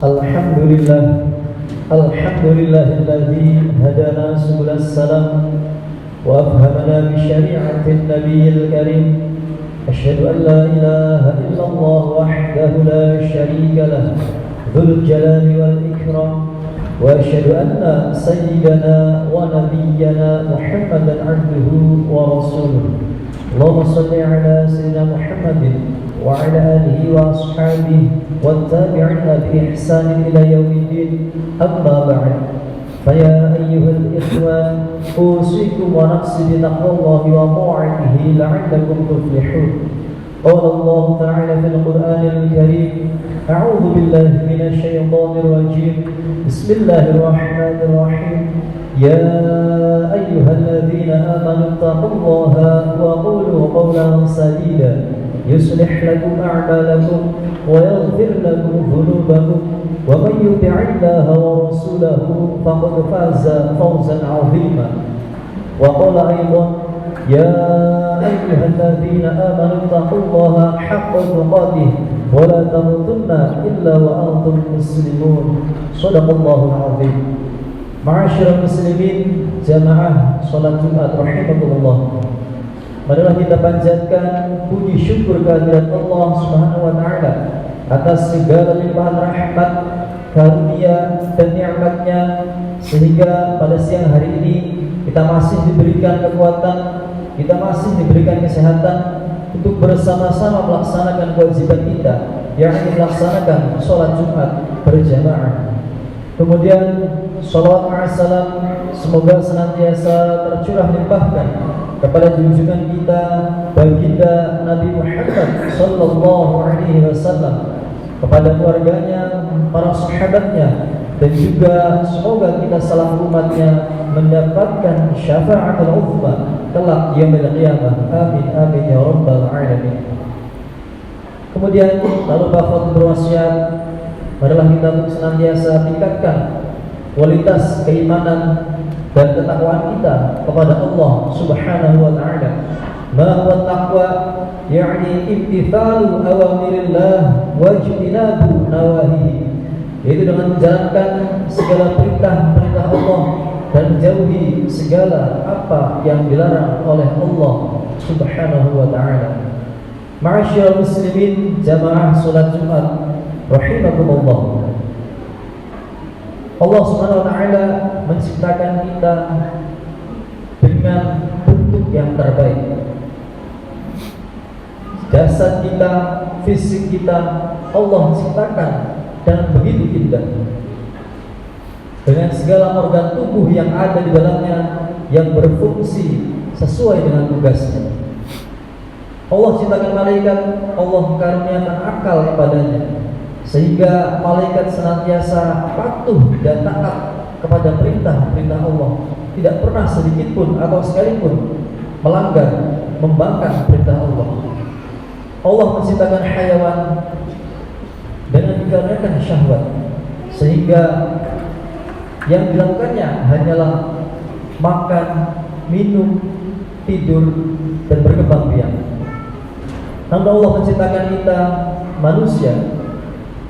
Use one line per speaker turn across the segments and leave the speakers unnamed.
Alhamdulillah, alhamdulillahilladzi hadana subulas salam wa afhamana bi syari'atin nabiyil karim. Asyhadu an la ilaha illallah wahdahu la syarika lah, dzul jalali wal ikram. Wa asyhadu anna sayyidana wa nabiyyana Muhammadan abduhu wa rasuluh. Allahumma shalli ala sayyidina Muhammadin wa ala alihi wa ashabihi والتابعين بإحسان إلى يوم الدين. أما بعد فيا أيها الإخوان أوصيكم ونفسي بتقوى الله وطاعته لعلكم تفلحون. قال الله تعالى في القرآن الكريم: أعوذ بالله من الشيطان الرجيم. بسم الله الرحمن الرحيم. يا أيها الذين آمنوا اتقوا الله وقولوا قولا سديدا يصلح لكم أعمالكم ويغفر لكم ذنوبكم ومن يطع الله ورسوله فقد فاز فوزا عظيما. وقال أيضا: يا أيها الذين آمنوا اتقوا الله حق تقاته ولا تموتن إلا وأنتم مسلمون. صدق الله العظيم. Ma'asyiral muslimin, jamaah salat Jumat rahimakumullah. Marilah kita panjatkan puji syukur kehadirat Allah Subhanahu wa taala atas segala limpahan rahmat, karunia dan nikmat-Nya, sehingga pada siang hari ini kita masih diberikan kekuatan, kita masih diberikan kesehatan untuk bersama-sama melaksanakan kewajiban kita, yakni melaksanakan salat Jumat berjamaah. Kemudian salawat ma'assalam semoga senantiasa tercurah limpahkan kepada junjungan kita baginda Nabi Muhammad sallallahu alaihi wasallam, kepada keluarganya, para sahabatnya, dan juga semoga kita salah umatnya mendapatkan syafa'atul uzma kelak yaumil qiyamah. Amin amin ya rabbal alamin. Kemudian lalu bapak berwasiat, marilah kita senantiasa tingkatkan kualitas keimanan dan ketakwaan kita kepada Allah Subhanahu wa taala. Ma huwa taqwa? Yakni imtithalu awamirillah wa ijtinabu nawahihi, yaitu dengan menjalankan segala perintah-perintah Allah dan menjauhi segala apa yang dilarang oleh Allah Subhanahu wa taala. Ma'asyiral muslimin, jamaah salat Jumat rahimakumullah. Allah Subhanahu wa taala menciptakan kita dengan bentuk yang terbaik. Jasad kita, fisik kita Allah ciptakan dan begitu indah, dengan segala organ tubuh yang ada di dalamnya yang berfungsi sesuai dengan tugasnya. Allah ciptakan malaikat, Allah karuniakan akal kepadanya, sehingga malaikat senantiasa patuh dan taat kepada perintah-perintah Allah, tidak pernah sedikit pun atau sekalipun melanggar, membangkang perintah Allah. Allah menciptakan hayawan dengan dikaruniakan syahwat, sehingga yang dilakukannya hanyalah makan, minum, tidur, dan berkembang biak. Namun Allah menciptakan kita manusia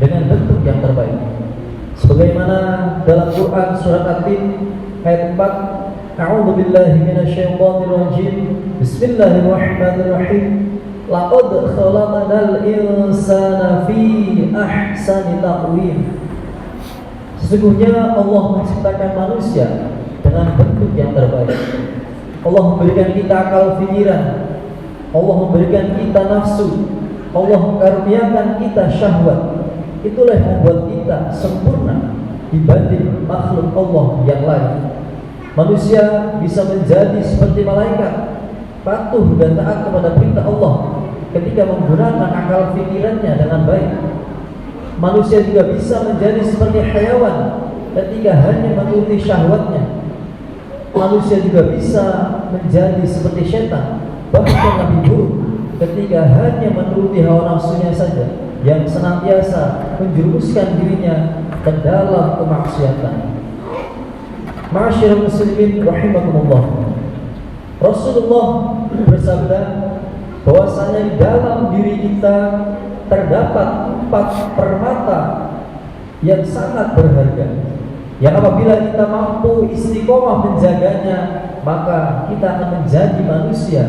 dengan bentuk yang terbaik, sebagaimana dalam Quran surat At-Tin ayat 4: A'udzu billahi minasyaitonir rajim. Bismillahirrahmanirrahim. Laqad khalaqnal insana fi ahsani taqwim. Sesungguhnya Allah menciptakan manusia dengan bentuk yang terbaik. Allah memberikan kita akal pikiran, Allah memberikan kita nafsu, Allah mengaruniakan kita syahwat. Itulah yang membuat kita sempurna dibanding makhluk Allah yang lain. Manusia bisa menjadi seperti malaikat, patuh dan taat kepada perintah Allah ketika menggunakan akal pikirannya dengan baik. Manusia juga bisa menjadi seperti hayawan ketika hanya menuruti syahwatnya. Manusia juga bisa menjadi seperti setan, bahkan lebih buruk, ketika hanya menuruti hawa nafsunya saja, yang senantiasa menjerumuskan dirinya ke dalam kemaksiatan. Ma'asyiral muslimin rahimakumullah. Rasulullah bersabda bahwasanya di dalam diri kita terdapat 4 permata yang sangat berharga, yang apabila kita mampu istiqomah menjaganya, maka kita akan menjadi manusia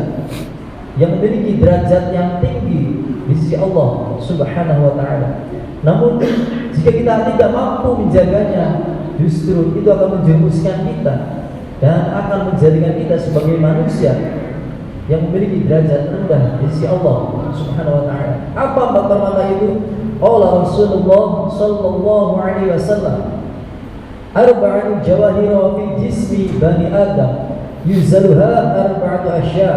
yang memiliki derajat yang tinggi di sisi Allah Subhanahu wa taala. Namun jika kita tidak mampu menjaganya, justru itu akan menjerumuskan kita dan akan menjadikan kita sebagai manusia yang memiliki derajat rendah di sisi Allah Subhanahu wa taala. Apa empat permata itu? Allah Rasulullah sallallahu alaihi wasallam, arba'atu jawahir fi jismi bani Adam yuzaluha arba'atu asya.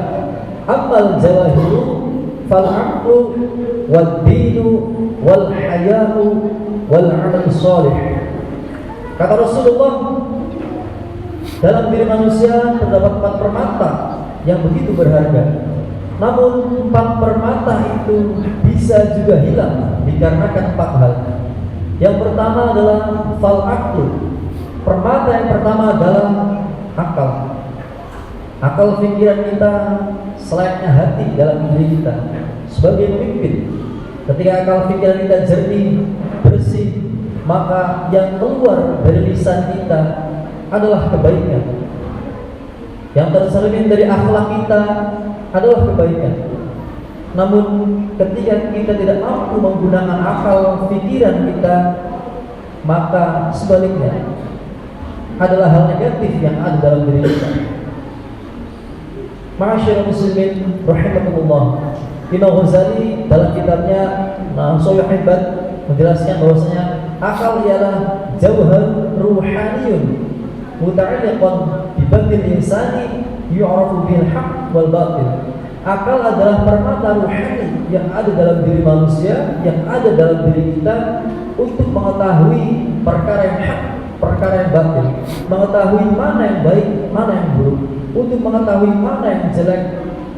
Amal jawahiru fal aqlu wad dinu wal haya'u wal amal salih. Kata Rasulullah, dalam diri manusia terdapat empat permata yang begitu berharga. Namun empat permata itu bisa juga hilang dikarenakan empat hal. Yang pertama adalah fal aqlu. Permata yang pertama adalah akal. Akal pikiran kita selayaknya hati dalam diri kita sebagai pemimpin. Ketika akal pikiran kita jernih, bersih, maka yang keluar dari lisan kita adalah kebaikan. Yang tercermin dari akhlak kita adalah kebaikan. Namun ketika kita tidak mampu menggunakan akal pikiran kita, maka sebaliknya adalah hal negatif yang ada dalam diri kita. Ma'asyiral muslimin rahimakumullah, Imam Ghazali dalam kitabnya Sahih Hibbat menjelaskan bahwasanya akal ialah jauhar ruhaniyun muta'alliqan bi batil insani yu'rafu bil haqq wal batil. Akal adalah permata ruhani yang ada dalam diri manusia, yang ada dalam diri kita untuk mengetahui perkara yang hak, perkara yang batil, mengetahui mana yang baik, mana yang buruk, untuk mengetahui mana yang jelek,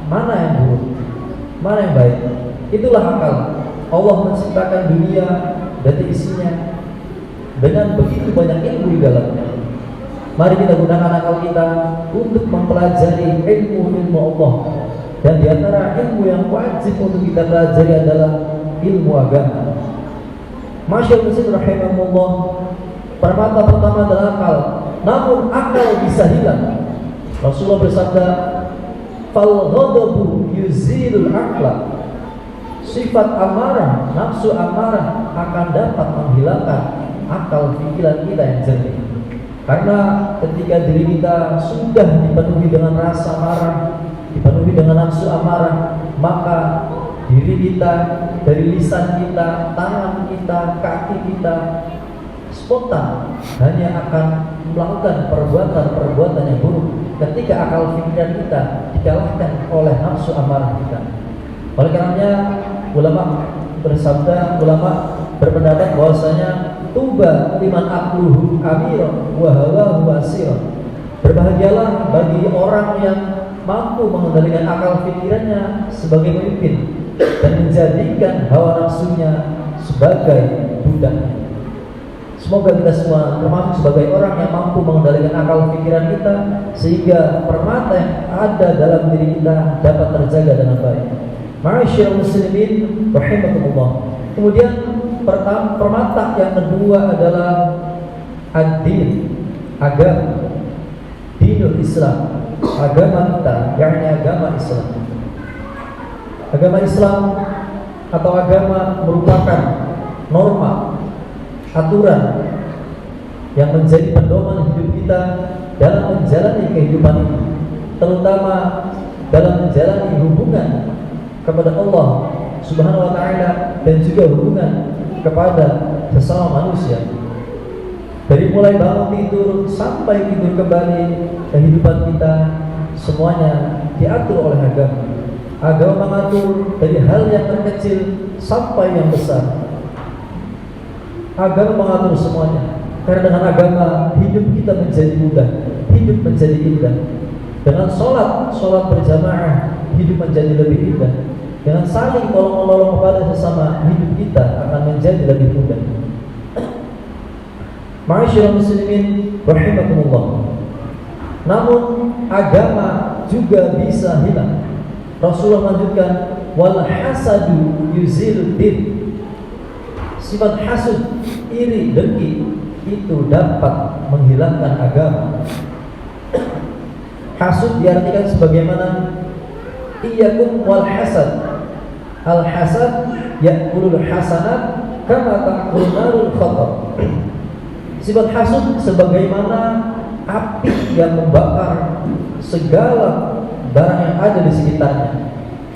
mana yang buruk, mana yang baik. Itulah akal. Allah menciptakan dunia dan isinya dengan begitu banyak ilmu di dalamnya. Mari kita gunakan akal kita untuk mempelajari ilmu-ilmu Allah. Dan di antara ilmu yang wajib untuk kita pelajari adalah ilmu agama. Masyaallah muslim rahimahullah, permata pertama adalah akal. Namun akal bisa hilang. Rasulullah bersabda, "Fal ghadabu yuzilul aqla." Sifat amarah, nafsu amarah akan dapat menghilangkan akal pikiran kita yang jernih. Karena ketika diri kita sudah dipenuhi dengan rasa marah, dipenuhi dengan nafsu amarah, maka diri kita, dari lisan kita, tangan kita, kaki kita spontan hanya akan melakukan perbuatan-perbuatan yang buruk ketika akal pikiran kita dikalahkan oleh nafsu amarah kita. Oleh karenanya ulama bersabda, ulama berpendapat bahwasanya tuba liman aqluhu amirun wa hawahu asirun. Berbahagialah bagi orang yang mampu mengendalikan akal pikirannya sebagai pemimpin dan menjadikan hawa nafsunya sebagai budaknya. Semoga kita semua termasuk sebagai orang yang mampu mengendalikan akal pikiran kita sehingga permata yang ada dalam diri kita dapat terjaga dengan baik. Ma'asyiral muslimin rahimakumullah. Kemudian permata yang kedua adalah ad-din, agama, dinul Islam, agama kita, yakni agama Islam. Agama Islam atau agama merupakan norma, aturan yang menjadi pedoman hidup kita dalam menjalani kehidupan ini, terutama dalam menjalani hubungan kepada Allah Subhanahu wa taala dan juga hubungan kepada sesama manusia. Dari mulai bangun tidur sampai tidur kembali, kehidupan kita semuanya diatur oleh agama. Agama mengatur dari hal yang terkecil sampai yang besar. Agama mengatur semuanya. Karena dengan agama hidup kita menjadi mudah, hidup menjadi indah. Dengan sholat berjamaah hidup menjadi lebih indah. Dengan saling tolong-menolong kepada sesama, hidup kita akan menjadi lebih mudah. Ma'asyiral muslimin rahimakumullah. Namun agama juga bisa hilang. Rasulullah melanjutkan, wal hasadu yuzilud din. Sifat hasud iri, dengki itu dapat menghilangkan agama. Hasud diartikan sebagaimana iyyakum wal hasad. Al hasad ya'kulul hasanat kama ta'kulun narul khatar. Sifat hasud sebagaimana api yang membakar segala barang yang ada di sekitarnya.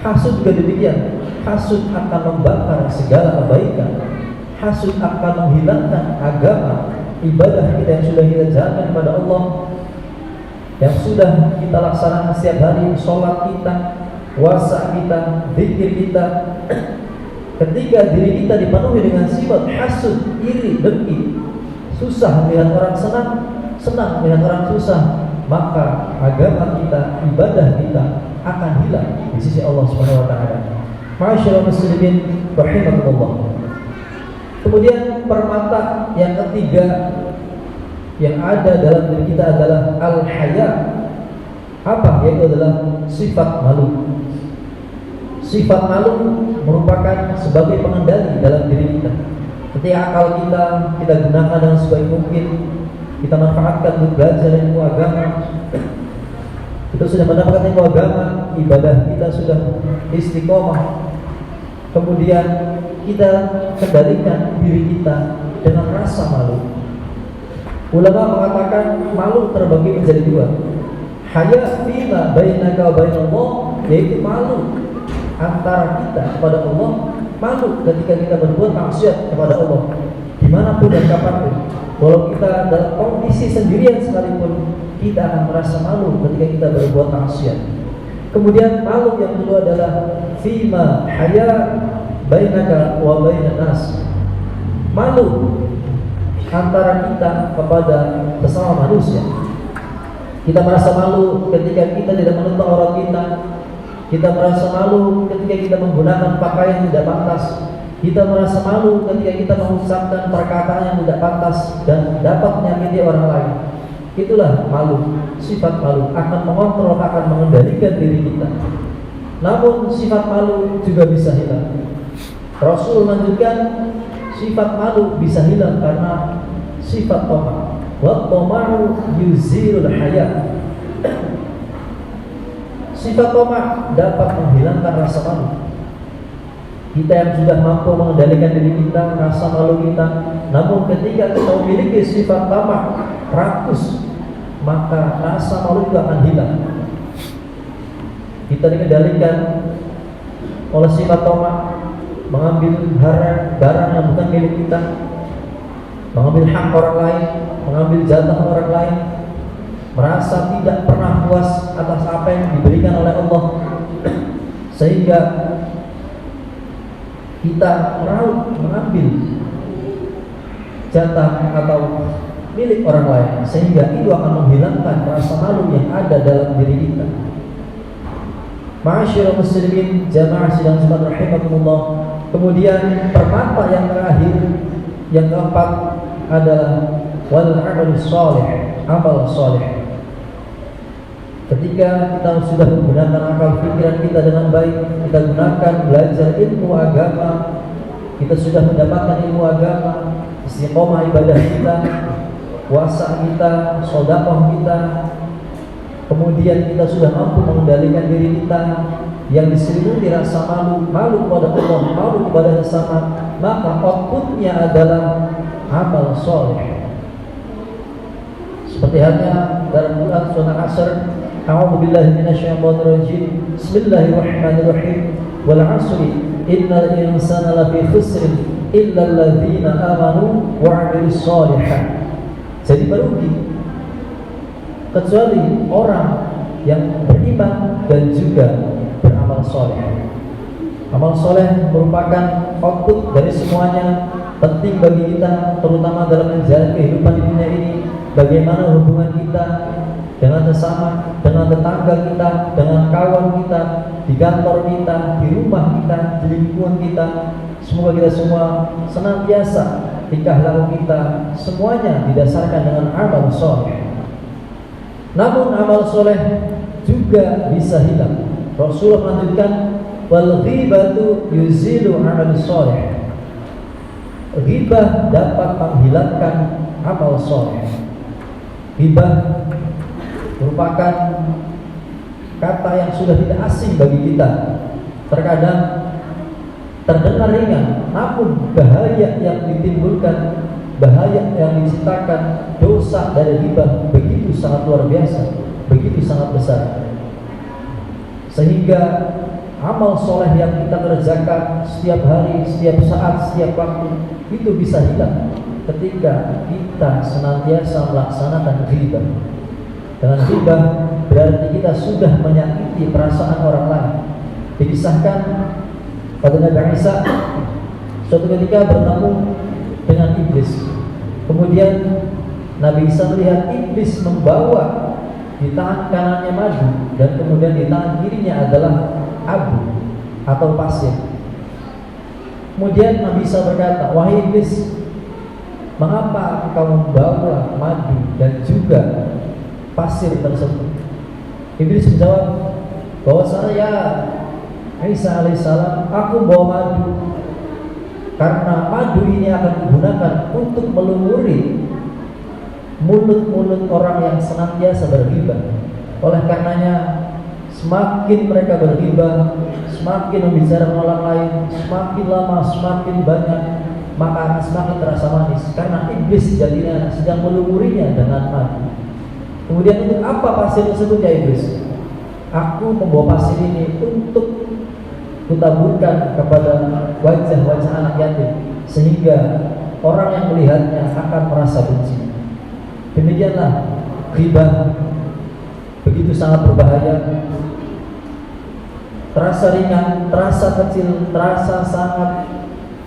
Hasud juga demikian. Hasud akan membakar segala kebaikan. Hasud akan menghilangkan agama, ibadah kita yang sudah kita jalankan kepada Allah, yang sudah kita laksanakan setiap hari, sholat kita, puasa kita, zikir kita. Ketika diri kita dipenuhi dengan sifat hasud, iri, dengki, susah melihat orang senang, senang melihat orang susah, maka agama kita, ibadah kita akan hilang di sisi Allah Subhanahu wa taala. Ma'asyiral muslimin rahimakumullah. Kemudian permata yang ketiga yang ada dalam diri kita adalah al-haya. Apa? Yaitu adalah sifat malu. Sifat malu merupakan sebagai pengendali dalam diri kita. Ketika akal kita gunakan dengan sebaik mungkin, kita manfaatkan untuk belajar ilmu agama, kita sudah mendapatkan ilmu agama, ibadah kita sudah istiqomah. Kemudian kita kendalikan diri kita dengan rasa malu. Ulama mengatakan malu terbagi menjadi dua. Haya fima bainaka wa bainallah, yaitu malu antara kita kepada Allah, malu ketika kita berbuat maksiat kepada Allah dimanapun dan kapanpun. Walau kita dalam kondisi sendirian sekalipun, kita akan merasa malu ketika kita berbuat maksiat. Kemudian malu yang kedua adalah fima haya bainaka wa bainan nas. Malu antara kita kepada sesama manusia. Kita merasa malu ketika kita tidak menutup aurat kita. Kita merasa malu ketika kita menggunakan pakaian yang tidak pantas. Kita merasa malu ketika kita mengucapkan perkataan yang tidak pantas dan dapat menyakiti orang lain. Itulah malu. Sifat malu akan mengontrol, akan mengendalikan diri kita. Namun sifat malu juga bisa hilang. Rasul menunjukkan sifat malu bisa hilang karena sifat tama. Wa tama'u yuzilul haya. Sifat tama dapat menghilangkan rasa malu. Kita yang sudah mampu mengendalikan diri kita, rasa malu kita, namun ketika kita memiliki sifat tama, rakus, maka rasa malu itu akan hilang. Kita dikendalikan oleh sifat tama, mengambil barang yang bukan milik kita, mengambil hak orang lain, mengambil jatah orang lain, merasa tidak pernah puas atas apa yang diberikan oleh Allah, sehingga kita meraup mengambil jatah atau milik orang lain, sehingga itu akan menghilangkan rasa malu yang ada dalam diri kita. Ma'asyiral muslimin jamaah sidang Jumat rahimakumullah. Kemudian permata yang terakhir, yang keempat adalah wal amal shalih, amal shalih. Ketika kita sudah menggunakan akal pikiran kita dengan baik, kita gunakan belajar ilmu agama, kita sudah mendapatkan ilmu agama, istiqomah ibadah kita, puasa kita, sedekah kita, kemudian kita sudah mampu mengendalikan diri kita yang diselimuti rasa malu kepada Allah, malu kepada sesama, maka outputnya adalah amal soleh. Seperti halnya dalam Quran surah Asr, A'udzu billahi minasyaitonir rajim. Bismillahirrahmanirrahim. Wal 'asri innal insana lafi khusr illa alladziina aamanu wa 'amilus shalihat. Jadi merugi kecuali orang yang beriman dan juga beramal soleh. Amal soleh merupakan output dari semuanya, penting bagi kita, terutama dalam menjalani kehidupan di dunia ini. Bagaimana hubungan kita dengan sesama, dengan tetangga kita, dengan kawan kita, di kantor kita, di rumah kita, di lingkungan kita. Semoga kita semua senantiasa tingkah laku kita semuanya didasarkan dengan amal soleh. Namun amal soleh juga bisa hilang. Rasulullah melanjutkan, wal ghibatu yuzilu amal soleh. ghibah dapat menghilangkan amal soleh. Ghibah merupakan kata yang sudah tidak asing bagi kita. Terkadang terdengar ringan, namun bahaya yang ditimbulkan, bahaya yang diciptakan dosa dari ghibah begitu sangat luar biasa, begitu sangat besar. Sehingga amal soleh yang kita kerjakan setiap hari, setiap saat, setiap waktu itu bisa hilang ketika kita senantiasa melaksanakan ghibah. Dengan ghibah berarti kita sudah menyakiti perasaan orang lain. Dikisahkan pada Nabi Isa suatu ketika bertemu dengan iblis. Kemudian Nabi Isa melihat iblis membawa di tangan kanannya madu dan kemudian di tangan kirinya adalah abu atau pasir. Kemudian Nabi Isa berkata, "Wahai iblis, mengapa engkau membawa madu dan juga pasir tersebut?" Iblis menjawab bahwa saya Isa alaihissalam, aku bawa madu karena madu ini akan digunakan untuk melumuri mulut-mulut orang yang senantiasa berghibah. Oleh karenanya semakin mereka berghibah, semakin membicarakan orang lain, semakin lama semakin banyak, maka akan semakin terasa manis karena iblis jadinya sedang melumurinya dengan madu. Kemudian untuk apa pasir tersebut ya iblis? Aku membawa pasir ini untuk kutaburkan kepada wajah-wajah anak yatim sehingga orang yang melihatnya akan merasa benci. Demikianlah ghibah begitu sangat berbahaya. Terasa ringan, terasa kecil, terasa sangat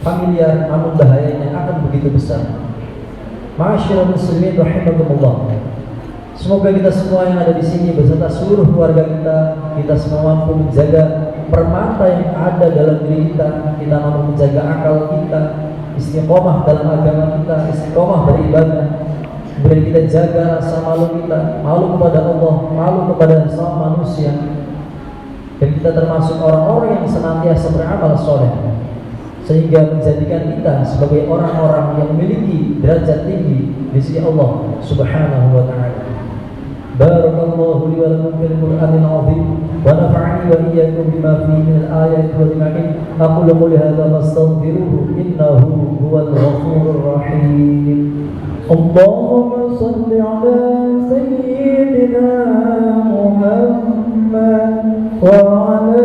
familiar, namun bahayanya akan begitu besar. Ma'asyiral muslimin rahimakumullah. Semoga kita semua yang ada di sini beserta seluruh keluarga kita semua mampu menjaga permata yang ada dalam diri kita mampu menjaga akal kita, istiqomah dalam agama kita, istiqomah beribadah. Kemudian kita jaga rasa malu kita, malu kepada Allah, malu kepada sesama manusia. Dan kita termasuk orang-orang yang senantiasa beramal soleh, sehingga menjadikan kita sebagai orang-orang yang memiliki derajat tinggi di sisi Allah Subhanahu wa ta'ala. Barakallahu li wa lakum fil Qur'anil 'azim wa nafa'ani wa iyyakum bima fihi min al-ayati wal hikam. Aqulu qawli hadza wastaghfiruhu innahu huwal ghafurur rahim. Allahumma shalli 'ala sayyidina Muhammad wa 'ala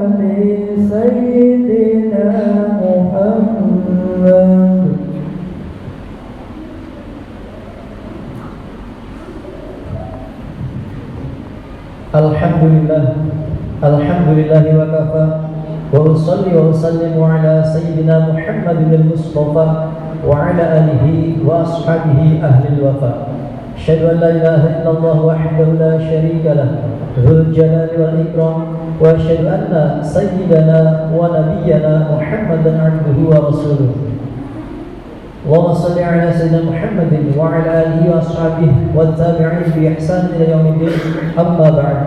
ali sayyidina Muhammad. Alhamdulillah wa kafa wa usalli wa usallimu ala sayyidina Muhammadin al-Mustafa wa ala alihi wa ashabihi ahli al-wafa. Asyhadu an la ilaha illallah wahdahu la syarika lah, dzul jalali wal ikram, wa asyhadu anna sayyidana wa nabiyyana Muhammadan abduhu wa rasuluh. Allahumma salli ala sayyidina Muhammadin wa ala alihi wa ashabihi wa tabi'in bi ihsan ila yaumiddin. Amma ba'd.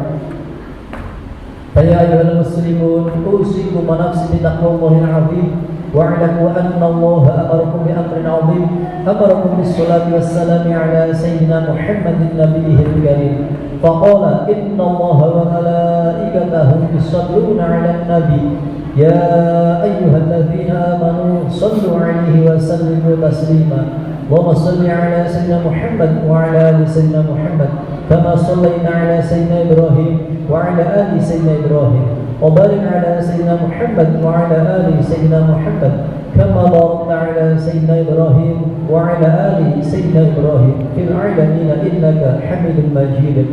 Fa ya ayyuhal muslimun, usikum wa nafsi bi taqwallahi al-'azim wa'lamu anna Allaha amarakum bi amrin 'azim, amarakum bis salati was salami ala sayyidina Muhammadin nabiyyil karim. Faqala inna Allaha wa malaikatahu yusalluna 'alan nabi ya ayyuhalladzina amanu sallu 'alaihi wa sallimu taslima. Allahumma salli 'ala sayyidina Muhammad wa 'ala ali sayyidina Muhammad kama sallaita 'ala sayyidina Ibrahim wa 'ala ali sayyidina Ibrahim wa barik 'ala sayyidina Muhammad wa 'ala ali sayyidina Muhammad kama barakta 'ala sayyidina Ibrahim wa 'ala ali sayyidina Ibrahim fil 'alamin innaka Hamidum Majid.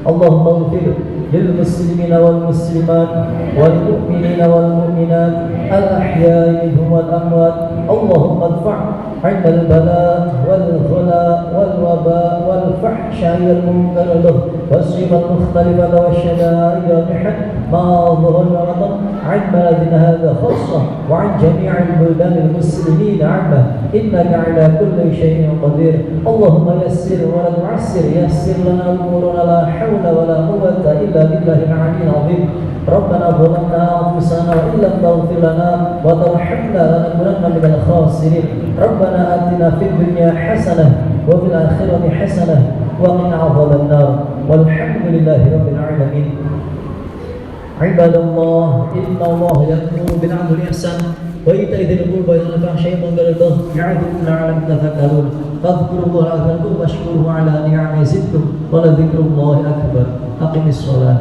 Allahumma ighfir lil muslimina wal muslimat wal mu'minina wal mu'minat al ahya'i minhum wal amwat. Allahumma adfa' 'anna al bala wal ghala wal waba wal fahsya wal munkar wal sifa al mukhtalifah wal shada'id wal mihan ما ظهر وبطن عن بلدنا هذا خاصة وعن جميع البلدان المسلمين عامة إنك على كل شيء قدير اللهم يسر ولا تعسر يسر لنا أمورنا لا حول ولا قوة إلا بالله العلي العظيم ربنا ظلمنا أنفسنا وإن لم تغفر لنا وترحمنا لنكونن من الخاسرين ربنا آتنا في الدنيا حسنة وفي الآخرة حسنة وقنا عذاب النار والحمد لله رب العالمين عباد الله إن الله يأمر بالعدل والإحسان وإيتاء ذي القربى وينهى عن الفحشاء والمنكر والبغي يعظكم لعلكم تذكرون فاذكروا الله العظيم واشكروه على نعمه يزدكم ولذكر الله أكبر أقم الصلاة